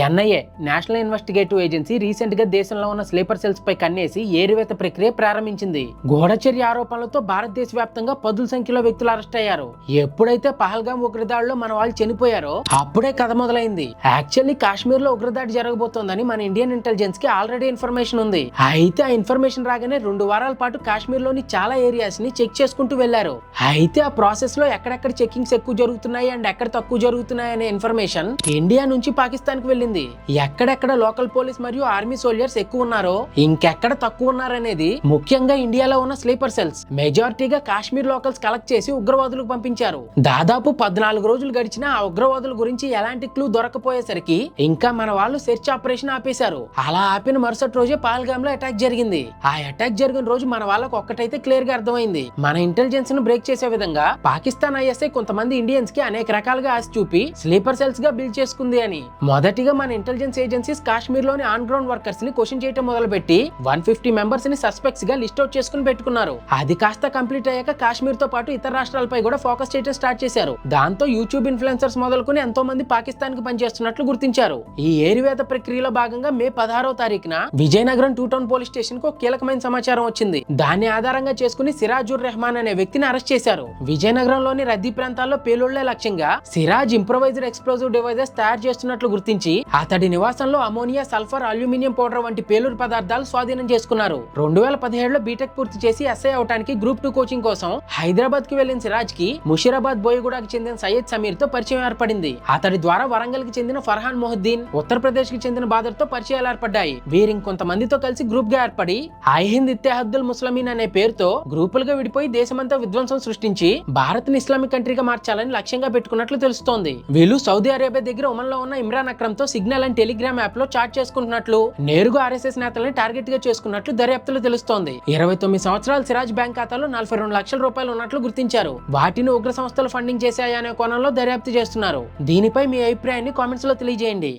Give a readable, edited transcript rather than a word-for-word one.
NIA national investigative agency recent గా దేశంలో ఉన్న స్లీపర్ సెల్స్ పై కన్నేసి ఏరివేత ప్రక్రియ ప్రారంభించింది. గూఢచర్య ఆరోపణలతో భారతదేశ వ్యాప్తంగా పదుల సంఖ్యలో వ్యక్తులు అరెస్ట్ అయ్యారు. ఎప్పుడైతే పహల్గాం ఉగ్రదాడిలో మన వాళ్ళు చనిపోయారో అప్పుడే కథ మొదలైంది. యాక్చువల్లీ కాశ్మీర్ లో ఉగ్రదాడి జరగబోతోందని మన ఇండియన్ ఇంటెలిజెన్స్ కి ఆల్రెడీ ఇన్ఫర్మేషన్ ఉంది. అయితే ఆ ఇన్ఫర్మేషన్ రాగానే 2 వారాల పాటు కాశ్మీర్ లోని చాలా ఏరియాస్ ని చెక్ చేసుకుంటూ వెళ్లారు. అయితే ఆ ప్రాసెస్ లో ఎక్కడెక్కడ చెకింగ్స్ ఎక్కువ జరుగుతున్నాయి అండ్ ఎక్కడ తక్కువ జరుగుతున్నాయి అనే ఇన్ఫర్మేషన్ ఇండియా నుంచి పాకిస్తాన్ కి వెళ్ళింది. ఎక్కడెక్కడ లోకల్ పోలీస్ మరియు ఆర్మీ సోల్జర్స్ ఎక్కువ ఉన్నారో ఇంకెక్కడ తక్కువ ఉన్నారనేది ముఖ్యంగా ఇండియాలో ఉన్న స్లీపర్ సెల్స్ మెజారిటీగా కాశ్మీర్ లోకల్స్ కలెక్ట్ చేసి ఉగ్రవాదులకు పంపించారు. దాదాపు 14 రోజులు గడిచినా ఆ ఉగ్రవాదుల గురించి ఎలాంటి క్లూ దొరకపోయేసరికి ఇంకా మన వాళ్ళు సెర్చ్ ఆపరేషన్ ఆపేశారు. అలా ఆపిన మరుసటి రోజే పహల్గామ్ లో అటాక్ జరిగింది. ఆ అటాక్ జరిగిన రోజు మన వాళ్ళకి ఒక్కటైతే క్లియర్ గా అర్థమైంది. మన ఇంటెలిజెన్స్ ను బ్రేక్ చేసే విధంగా పాకిస్తాన్ ఐఎస్ఐ కొంతమంది ఇండియన్స్ కి అనేక రకాలుగా ఆశ చూపి స్లీపర్ సెల్స్ గా బిల్డ్ చేసుకుంది అని. మొదటిగా మన ఇంటెలిజెన్స్ ఏజెన్సీస్ కాశ్మీర్ లోని ఆన్ గ్రౌండ్ వర్కర్స్ ని క్వశ్చన్ చేయడం మొదలుపెట్టి 150 మెంబర్స్ ని సస్పెక్ట్స్ గా లిస్ట్ అవుట్ చేసుకుని పెట్టుకున్నారు. అది కాస్త కంప్లీట్ అయ్యాక కాశ్మీర్ తో పాటు ఇతర రాష్ట్రాలపై కూడా ఫోకస్ చేయడం స్టార్ట్ చేశారు. దాంతో యూట్యూబ్ ఇన్ఫ్లుయెన్సర్స్ మొదలుకొని ఎంతో మంది పాకిస్తాన్ కి పనిచేస్తున్నట్లు గుర్తించారు. ఈ ఏరివేత ప్రక్రియలో భాగంగా మే 16వ తారీఖున విజయనగరం 2 టౌన్ పోలీస్ స్టేషన్ కు కీలకమైన సమాచారం వచ్చింది. దాన్ని ఆధారంగా చేసుకుని సిరాజుర్ రెహమాన్ అనే వ్యక్తిని అరెస్ట్ చేశారు. విజయనగరంలోని రద్దీ ప్రాంతాల్లో పేలుళ్లే లక్ష్యంగా సిరాజ్ ఇంప్రొవైజ్డ్ ఎక్స్ప్లోజివ్ డివైజెస్ తయారు చేస్తున్నట్లు గుర్తించి అతడి నివాసంలో అమోనియా, సల్ఫర్, అల్యూమినియం పౌడర్ వంటి పేలుడు పదార్థాలు స్వాధీనం చేసుకున్నారు. 2017లో బీటెక్ పూర్తి చేసి ఎస్ఐ అవడానికి గ్రూప్ 2 కోచింగ్ కోసం హైదరాబాద్ కి వెళ్లిన సిరాజ్ కి ముషీరాబాద్ బోయగూడకు చెందిన సయ్యద్ సమీర్ తో పరిచయం ఏర్పడింది. అతడి ద్వారా వరంగల్ కి చెందిన ఫర్హాన్ మొహద్దీన్, ఉత్తరప్రదేశ్ కి చెందిన బాదర్ తో పరిచయాలు ఏర్పడ్డాయి. వీరింకొంతమందితో కలిసి గ్రూప్ గా ఏర్పడి ఐహింద్ ఇత్తెహాదుల్ ముస్లిమీన్ అనే పేరుతో గ్రూపులుగా విడిపోయి దేశమంతా విధ్వంసం సృష్టించి భారత్ ని ఇస్లామిక్ కంట్రీగా మార్చాలని లక్ష్యంగా పెట్టుకున్నట్లు తెలుస్తోంది. వీళ్ళు సౌదీ అరేబియా దగ్గర ఒమన్ లో ఉన్న ఇమ్రాన్ అక్రమ్ తో సిగ్నల్ అండ్ టెలిగ్రామ్ యాప్ లో చాట్ చేసుకుంటున్నట్లు, నేరుగా ఆర్ఎస్ఎస్ నేతల్ని టార్గెట్ గా చేసుకున్నట్లు దర్యాప్తులో తెలుస్తోంది. 29 సంవత్సరాల సిరాజ్ బ్యాంక్ ఖాతాలో 42 లక్షల రూపాయలు ఉన్నట్లు గుర్తించారు. వాటిని ఉగ్ర సంస్థలు ఫండింగ్ చేశాయనే కోణంలో దర్యాప్తు చేస్తున్నారు. దీనిపై మీ అభిప్రాయాన్ని కామెంట్స్ లో తెలియజేయండి.